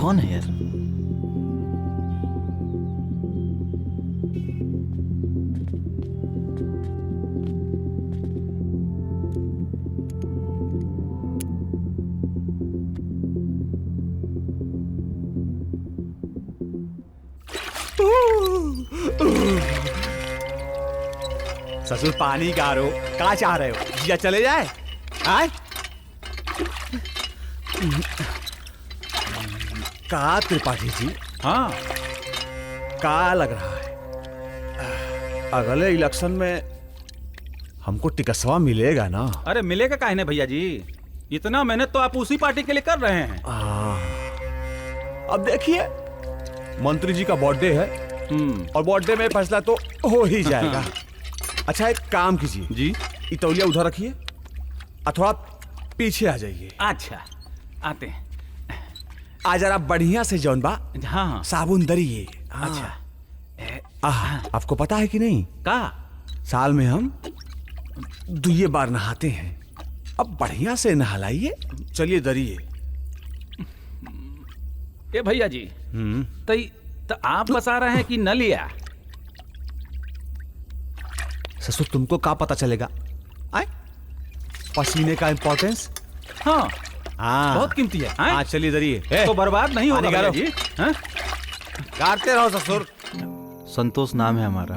कौन है यार? ससुर पानी गा रहे हो, कहाँ चाह रहे हो? जिया चले जाए? आए? का त्रिपाठी जी? हाँ, का लग रहा है अगले इलेक्शन में हमको टिकसवा मिलेगा ना? अरे मिलेगा काहे नहीं भैया जी, इतना मेहनत तो आप उसी पार्टी के लिए कर रहे हैं। अब देखिए, मंत्री जी का बर्थडे है और बर्थडे में फैसला तो हो ही जाएगा। अच्छा एक काम कीजिए जी, इतौलिया उधर रखिए और थोड़ा पीछे आ जाइए। अच्छा आते हैं। आज जरा बढ़िया से जौन बा हाँ साबुन दरिए। अच्छा, आपको पता है कि नहीं, का साल में हम 2 बार नहाते हैं। अब बढ़िया से नहलाइए, चलिए दरिए। ए भैया जी, तो आप बता रहे हैं कि न लिया? ससुर तुमको क्या पता चलेगा? आए पसीने का इम्पोर्टेंस। हाँ बहुत कीमती है। हाँ चलिए दरिए। तो बर्बाद नहीं होगा भैया जी। हाँ? गाते रहो ससुर। संतोष नाम है हमारा।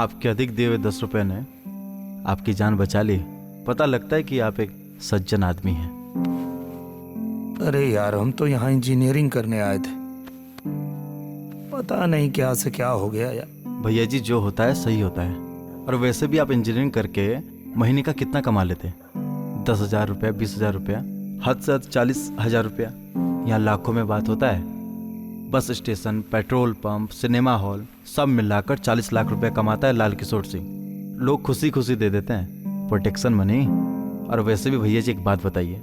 आपके अधिक दिए हुए 10 रुपए ने आपकी जान बचा ली। पता लगता है कि आप एक सज्जन आदमी हैं। अरे यार, हम तो यहाँ इंजीनियरिंग करने आए थे, पता नहीं क्या से क्या हो गया यार। भैया जी, जो होता है सही होता है। और वैसे भी आप इंजीनियरिंग करके महीने का कितना कमा लेते? 10,000 रुपया, 20,000 रुपया, हद से हद 40,000 रुपया। यहाँ लाखों में बात होता है। Bus station, petrol pump, cinema hall सब मिलाकर 40 लाख रुपया कमाता है लाल किशोर सिंह। लोग खुशी खुशी दे देते हैं, प्रोटेक्शन मनी। और वैसे भी भैया जी एक बात बताइए,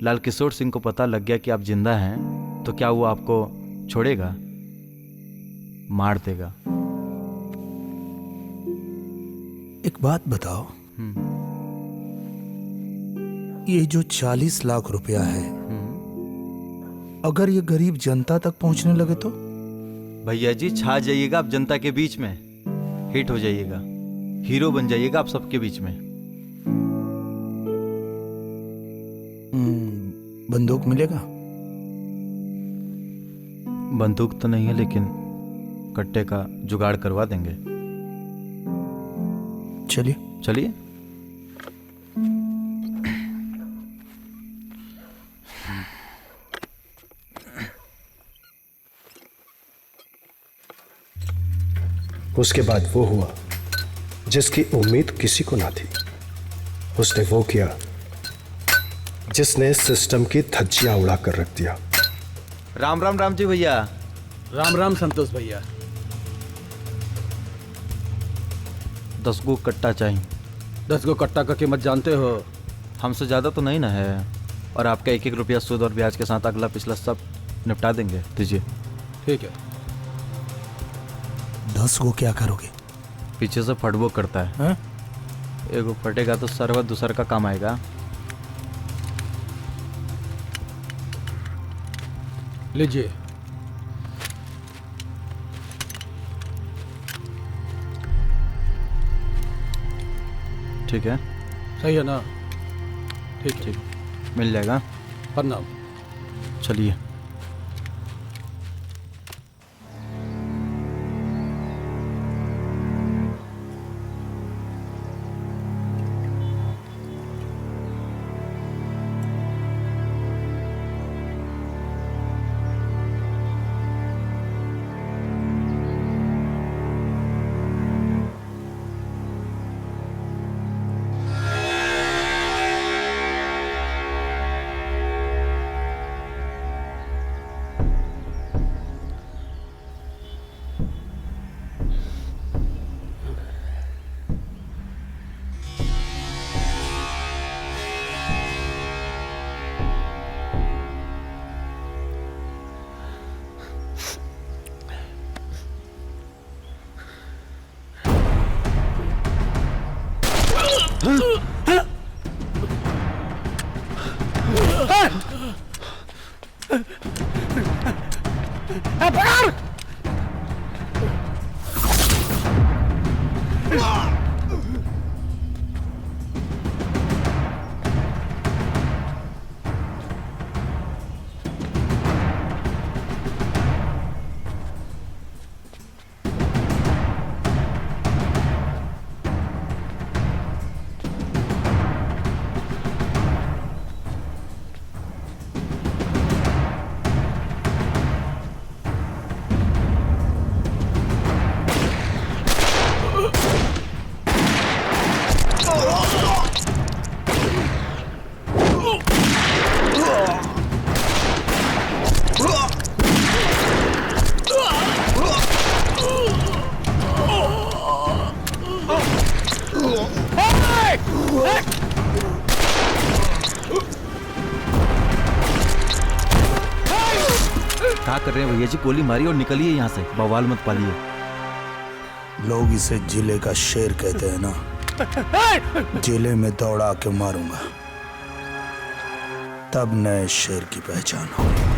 लाल किशोर सिंह को पता लग गया कि आप जिंदा हैं तो क्या वो आपको छोड़ेगा? मार देगा। एक बात बताओ, ये जो 40 लाख रुपया है, अगर ये गरीब जनता तक पहुंचने लगे तो? भैया जी, छा जाइएगा आप जनता के बीच में, हिट हो जाइएगा, हीरो बन जाइएगा आप सबके बीच में। बंदूक मिलेगा? बंदूक तो नहीं है, लेकिन कट्टे का जुगाड़ करवा देंगे। चलिए चलिए। उसके बाद वो हुआ जिसकी उम्मीद किसी को ना थी। उसने वो किया जिसने सिस्टम की धज्जियां उड़ा कर रख दिया। राम राम राम जी भैया। राम राम संतोष भैया। 10 गो कट्टा चाहिए। 10 गो कट्टा का कीमत जानते हो? हमसे ज़्यादा तो नहीं ना है। और आपका 1-1 रुपया सूद और ब्याज के साथ अगला पिछला सब निपटा देंगे। दीजिए। ठीक है। 10 गो क्या करोगे? पीछे से फटबो करता है। एगो फटेगा तो सर्वत दूसर का काम आएगा। लीजिए। ठीक है, सही है ना? ठीक ठीक, मिल जाएगा। प्रणाम। चलिए। क्या कर रहे हैं भैया जी? गोली मारिए और निकलिए यहाँ से, बवाल मत पालिए। लोग इसे जिले का शेर कहते हैं ना। जिले में दौड़ा के मारूंगा, तब नए शेर की पहचान होगी।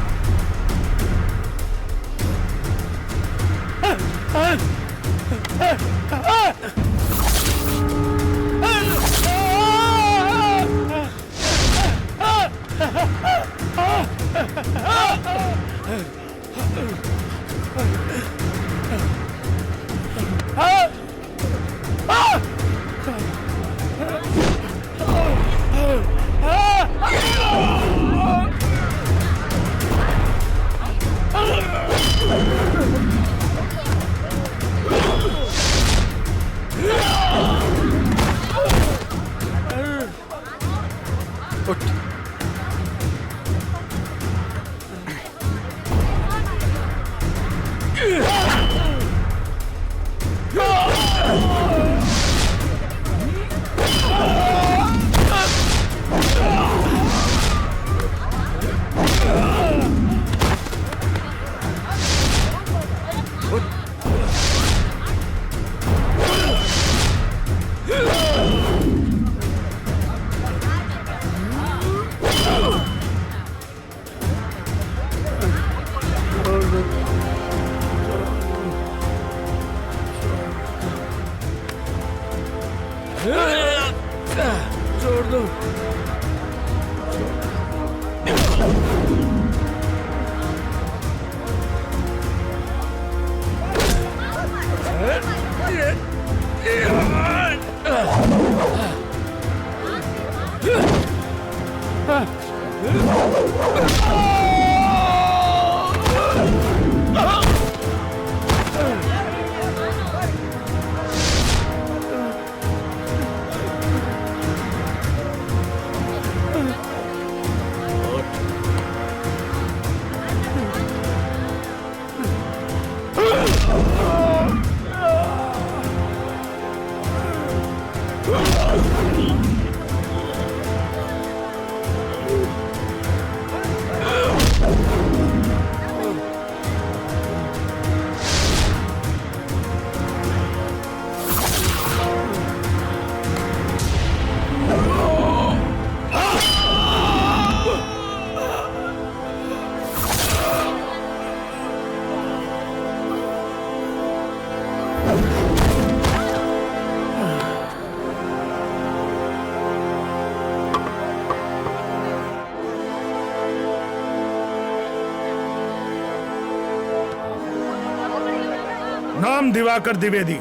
छोड़ दो। नाम दिवाकर द्विवेदी,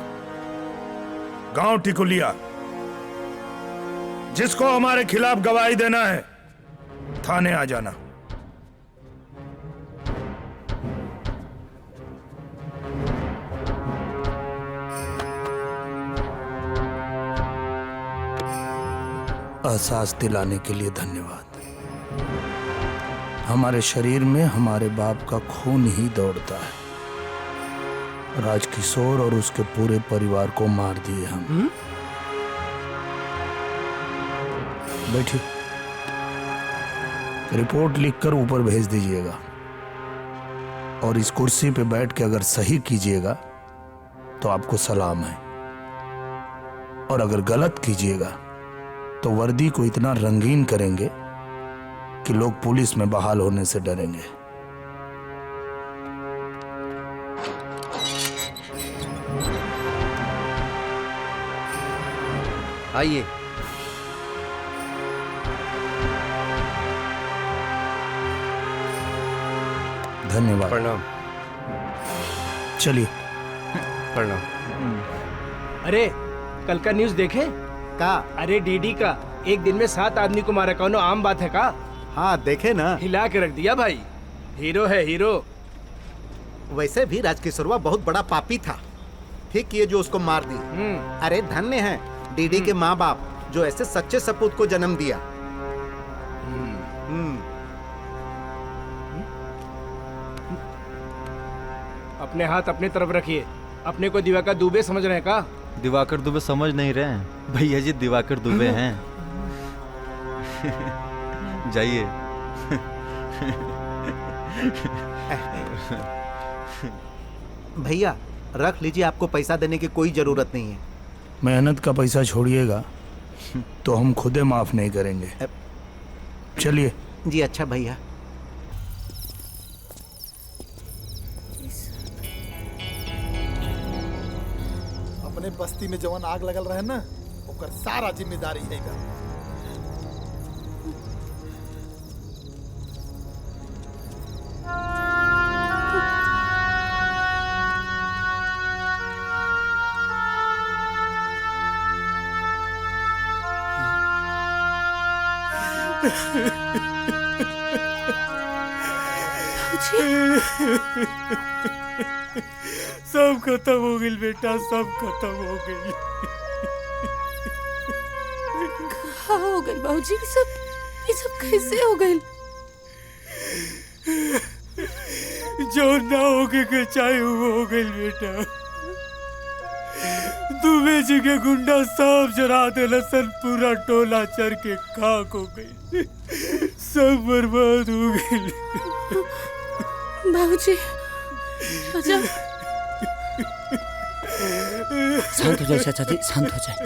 गांव टिकुलिया। जिसको हमारे खिलाफ गवाही देना है थाने आ जाना। एहसास दिलाने के लिए धन्यवाद। हमारे शरीर में हमारे बाप का खून ही दौड़ता है। राजकिशोर और उसके पूरे परिवार को मार दिए हम। बैठिए, रिपोर्ट लिखकर ऊपर भेज दीजिएगा और इस कुर्सी पे बैठ के अगर सही कीजिएगा तो आपको सलाम है, और अगर गलत कीजिएगा तो वर्दी को इतना रंगीन करेंगे कि लोग पुलिस में बहाल होने से डरेंगे। आइए। धन्यवाद। प्रणाम। चलिए। प्रणाम। अरे कल का न्यूज़ देखे का? अरे डीडी का, एक दिन में 7 आदमी को मारा, कौनो आम बात है का? हाँ देखे ना, हिला के रख दिया भाई। हीरो है हीरो। वैसे भी राजकिशोरवा बहुत बड़ा पापी था। ठीक किए जो उसको मार दी। अरे धन्य है डीडी के माँ बाप जो ऐसे सच्चे सपूत को जन्म दिया। अपने हाथ अपने तरफ रखिए। अपने को दिवाकर दुबे समझ रहे हैं का? दिवाकर दुबे समझ नहीं रहे हैं भैया जी, दिवाकर दुबे हैं। जाइए। भैया रख लीजिए, आपको पैसा देने की कोई जरूरत नहीं है। मेहनत का पैसा छोड़िएगा तो हम खुदे माफ नहीं करेंगे। चलिए। जी अच्छा भैया। अपने बस्ती में जवन आग लगल रहे ना, ओकर सारा जिम्मेदारी है का। सब खत्म हो गई बेटा, सब खत्म हो गई। क्या हो गई बाबूजी? ये सब कैसे हो गई? जो ना होके के चाहे वो हो गई बेटा। दुबे जी के गुंडा सब जरा दे लसन, पूरा टोला चर के खाक हो गई, सब बर्बाद हो गई। बाबूजी अच्छा शांत हो जाए चाचा जी, शांत हो जाए।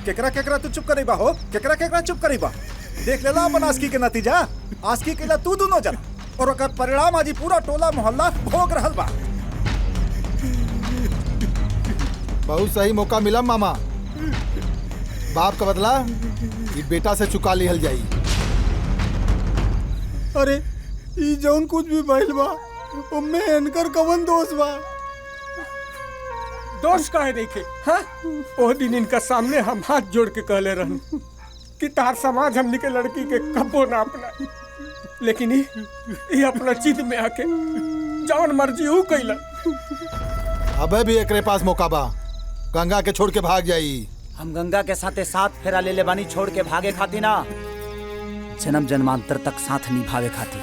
केकरा केकरा तू चुप करे बा हो, केकरा केकरा चुप करे बा। देख लेला अपन आस्की के नतीजा, आस्की केला तू दोनों जना, और ओकर परिणाम आज पूरा टोला मोहल्ला भोग रहल बा। बहुत सही मौका मिला मामा, बाप का बदला ये बेटा से चुका लिहल जाई। अरे ई जौन कुछ भी भइल बा उम्मे इनकर कवन दोष बा? दोष काहे देखे? हाँ, ओ दिन इनका सामने हम हाथ जोड़ के कहले रहन कि तार समाज हमनी के लड़की के कब्बो ना अपना, लेकिन ये अपना चित में आके जौन मर्जी ऊ कैला। अबे भी एकरे पास मौका बा, गंगा के छोड़ के भाग जाई। हम गंगा के साथे साथ फेरा ले ले बानी, छोड़ के भागे खाती ना, जन्म जन्मांतर तक साथ निभावे खाती।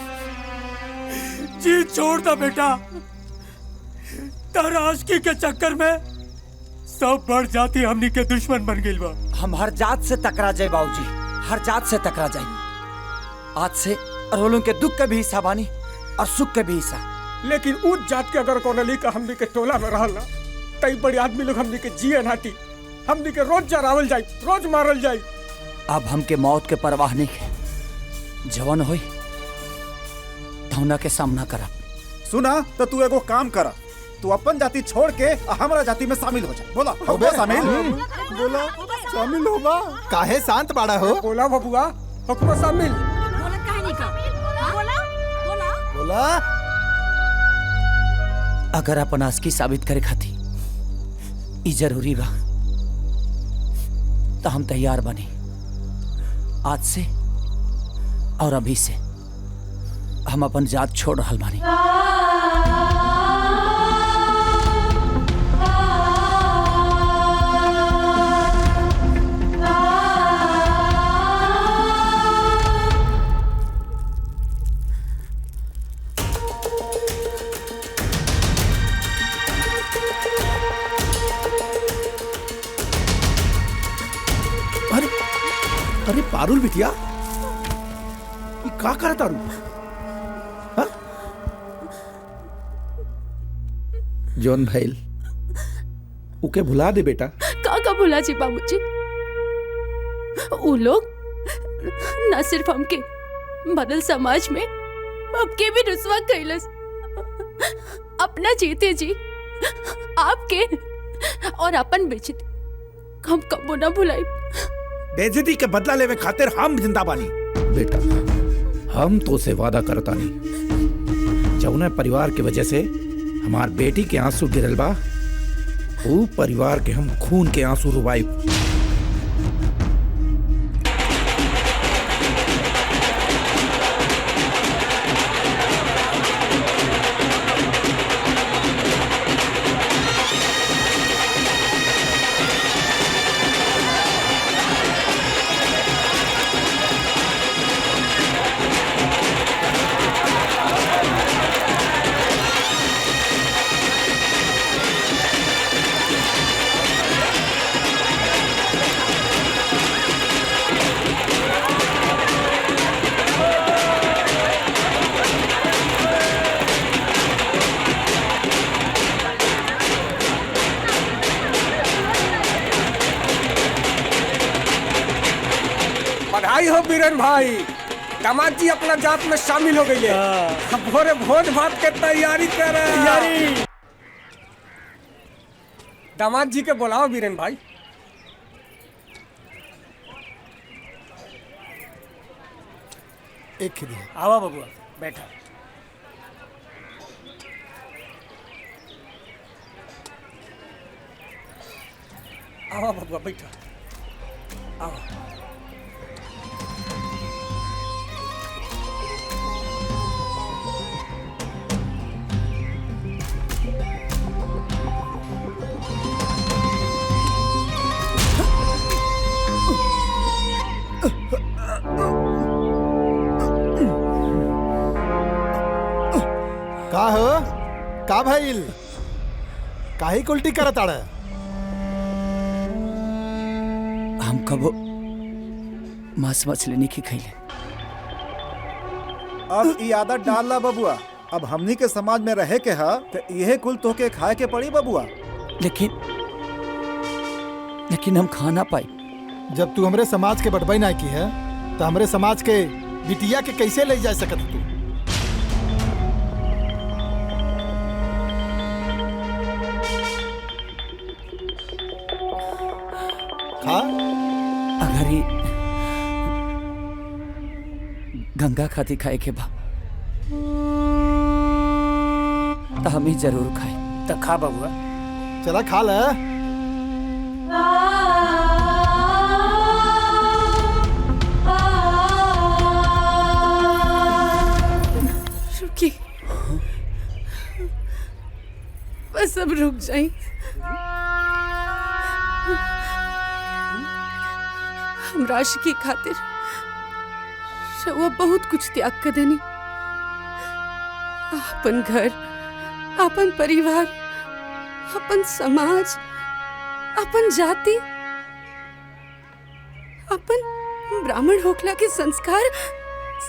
जी छोड़ दा बेटा, तारा आशिकी के चक्कर में सब बढ़ जाती हमनी के दुश्मन बन गइल बा। हम हर जात से टकरा जाए बाबूजी, हर जात से टकरा जाए। आज से अरवलों के दुख के भी हिस्सा बानी और सुख के भी हिस्सा। लेकिन उस जात के अगर कोनो ली का हमनी के टोला में रहल ना, तई बड़ी आदमी लोग हमनी के जिए नाती, हमनी के रोज जरावल जाई, रोज मारल जाई। अब हमके मौत के परवाह नहीं है, जवन होई धौना के सामना करा। सुना तो तू एगो काम करा, तू अपन जाति छोड़ के हमरा जाति में शामिल हो जा। बोला होबे शामिल? बोला शामिल होगा। काहे शांत बाड़ा हो? बोला बबुआ, होकरो शामिल। बोला काहे नहीं का? बोला बोला बोला अगर अपन आस्की साबित करे खाती ई जरूरी बा तो हम तैयार बने। आज से और अभी से हम अपन जात छोड़ रहल बानी। अरे पारुल बिटिया, ये का करता रू? जॉन भाईल उके भुला दे बेटा। का भुला जी बाबूजी? वो लोग न सिर्फ हमके बदल समाज में आपके भी रुसवा कैलस, अपना जीते जी आपके और अपन बेचते हम कबो ना भुलाई। बेइज्जती के बदला लेवे खातिर हम जिंदा बानी। बेटा हम तो से वादा करता नहीं, जौने परिवार के वजह से हमार बेटी के आंसू गिरल बा, वो परिवार के हम खून के आंसू रुवाई। बधाई हो बीरन भाई, दामाद जी अपना जात में शामिल हो गई है। अब भोरे भोज भात के तैयारी कर रहे। दामाद जी के बुलाओ बीरन भाई। एक खिदी आवा बबुआ बैठा। आवा बबुआ बैठा। आवा। का हो का भइल? काहे उल्टी करत आड़? हम कबो मांस मछली नहीं खइले। अब ई आदत डाल ला बबुआ। अब हमनी के समाज में रहे के हा तो यह कुल तोके खाए के पड़ी बबुआ। लेकिन हम खा ना पाई। जब तू हमरे समाज के बटवाई ना की है तो हमरे समाज के बिटिया के कैसे ले जा सकत तू? खा। अगर ही गंगा खाती खाए के बा तो हम ही जरूर खाए। तो खा बबुआ। चला खा ले। रुकी, बस अब रुक जाए। हम राशि की खातिर रउआ बहुत कुछ त्याग कर देनी। अपन घर, अपन परिवार, अपन समाज, अपन जाति, अपन ब्राह्मण होखला के संस्कार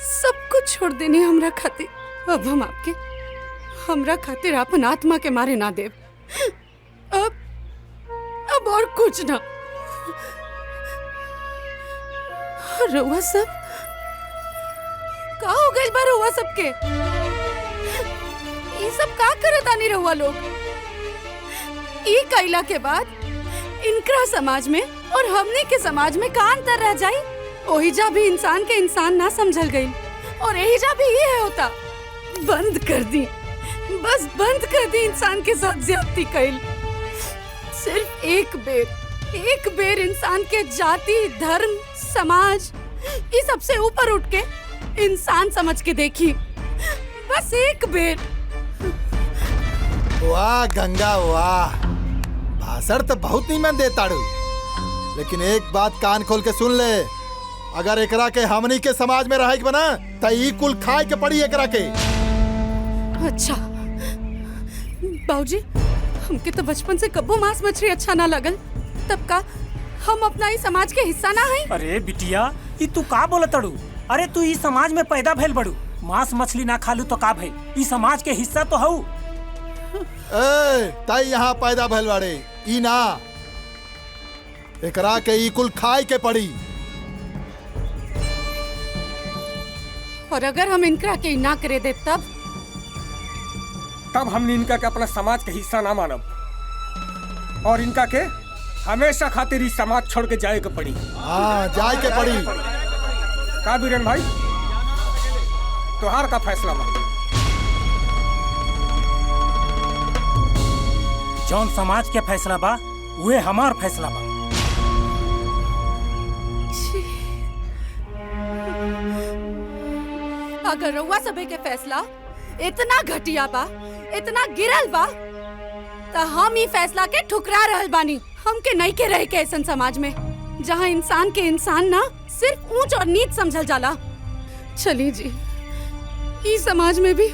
सब कुछ छोड़ देने हमरा खातिर। अब हम आपके हमरा खातिर अपन आत्मा के मारे ना देव। अब और कुछ ना। रउआ सब का हो गइल बा? रउआ सबके ये सब का करत आनी रउआ लोग? ई कइला के बाद इनकरा समाज में और हमने के समाज में का अंतर रह जाई? ओही जा भी इंसान के इंसान ना समझल गई और यही जा भी ये होता। बंद कर दी, बस बंद कर दी इंसान के साथ ज्यादती कइल। सिर्फ एक बेर इंसान के जाति, धर्म, समाज ये सबसे ऊपर उठ के इंसान समझ के देखी। बस एक बेर। वाह गंगा वाह, भाषण तो बहुत नीमन देताड़ू, लेकिन एक बात कान खोल के सुन ले। अगर एकरा के हमनी के समाज में रहे के बना तो ई कुल खाए के पड़ी एकरा के। अच्छा बाबूजी, हमके तो बचपन से कब्बो मांस मछली अच्छा ना लगल, तब का हम अपना ही समाज के हिस्सा ना है? अरे बिटिया, ई तू का बोलत अड़ू? अरे तू ई समाज में पैदा भइल बड़ू, मांस मछली ना खालू तो का भइल? ई समाज के हिस्सा तो हऊ। तई यहाँ पैदा भइल बाड़े, ई ना। एकरा के ई कुल खाए के पड़ी। और अगर हम इनकरा के ना करे दे तब हमने इनका के अपना समाज के हिस्सा ना मानब और इनका के हमेशा खातिर इस समाज छोड़ के जाए के पड़ी। हाँ, जाए के पड़ी। का बीरन भाई, तोहार का फैसला बा? जौन समाज के फैसला बा वह हमार फैसला बा। अगर रउआ सबे के फैसला इतना घटिया बा, इतना गिरल बा, तो हम ये फैसला के ठुकरा रहल बानी। हमके नहीं के रहे के ऐसन समाज में जहाँ इंसान के इंसान ना सिर्फ ऊंच और नीच समझल जाला। चली जी, इस समाज में भी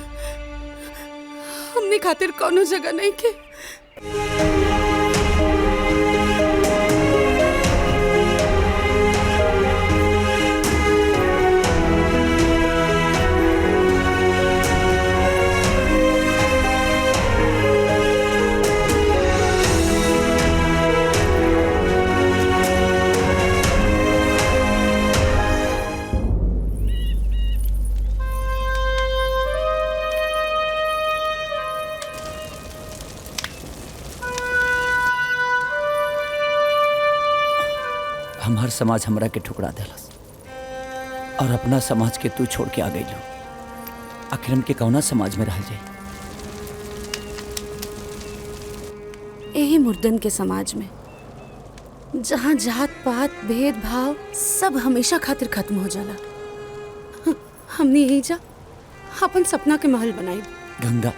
हमने खातिर कोनो जगह नहीं के। हमार समाज हमरा के ठुकरा देलस और अपना समाज के तू छोड़ के आ गई लो। आखिर हमके कौना समाज में रह जाए? यही मुर्दन के समाज में जहाँ जात पात भेदभाव सब हमेशा खातिर खत्म हो जाला। हमने यही जा अपन सपना के महल बनाई। गंगा,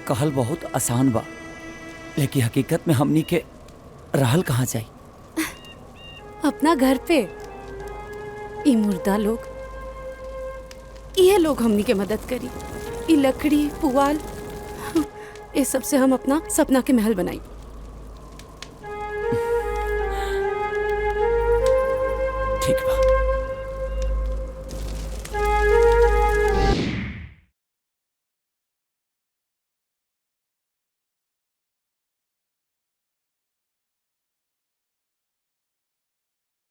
कहल बहुत आसान बा, लेकिन हकीकत में हमनी के रहल कहाँ जाई? अपना घर पे। ई मुर्दा लोग, ये लोग हमनी के मदद करी। ई लकड़ी पुआल ये सब से हम अपना सपना के महल बनाई। ठीक बा।